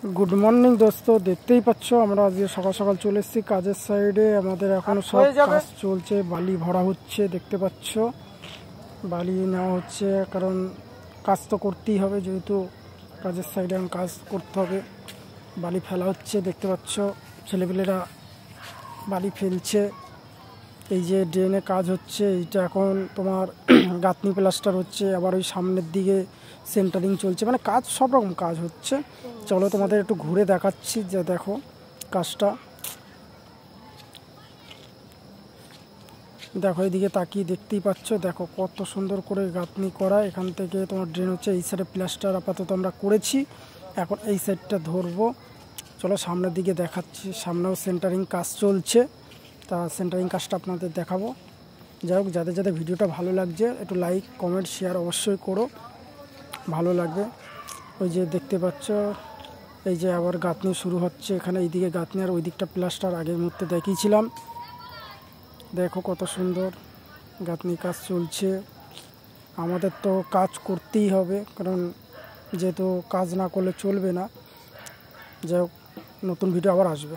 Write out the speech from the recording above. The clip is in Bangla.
गुड मर्निंग दोस्तों देखते ही पाচ্ছো আমরা আজকে সকাল সকাল চলে এসেছি কাজের সাইডে। আমাদের এখনো সব কাজ চলছে, বালি ভরা হচ্ছে, দেখতে পাচ্ছো বালি নেওয়া হচ্ছে, কারণ কাজ তো করতেই হবে, যেহেতু কাজের সাইডে এখন কাজ করতে হবে। বালি ফেলা হচ্ছে, দেখতে পাচ্ছো ছেলেপেলেরা বালি ফেলছে। এই যে ড্রেনে কাজ হচ্ছে, এইটা এখন তোমার গাঁথনি প্লাস্টার হচ্ছে, আবার ওই সামনের দিকে সেন্টারিং চলছে, মানে কাজ সব রকম কাজ হচ্ছে। চলো তোমাদের একটু ঘুরে দেখাচ্ছি, যে দেখো কাজটা, দেখো এইদিকে তাকিয়ে দেখতেই পাচ্ছ, দেখো কত সুন্দর করে গাঁথনি করা। এখান থেকে তোমার ড্রেন হচ্ছে, এই সাইডে প্লাস্টার আপাতত আমরা করেছি, এখন এই সাইডটা ধরবো। চলো সামনের দিকে দেখাচ্ছি, সামনেও সেন্টারিং কাজ চলছে, তা সেন্টারিং কাজটা আপনাদের দেখাবো। যাই হোক, যাদের যাদের ভিডিওটা ভালো লাগছে একটু লাইক কমেন্ট শেয়ার অবশ্যই করো, ভালো লাগবে। ওই যে দেখতে পাচ্ছ, এই যে আবার গাঁথনি শুরু হচ্ছে এখানে, এইদিকে গাঁথনি আর ওই দিকটা প্লাস্টার আগের মুহূর্তে দেখিয়েছিলাম। দেখো কত সুন্দর গাঁথনি কাজ চলছে। আমাদের তো কাজ করতেই হবে, কারণ যেহেতু কাজ না করলে চলবে না। যাই হোক, নতুন ভিডিও আবার আসবে।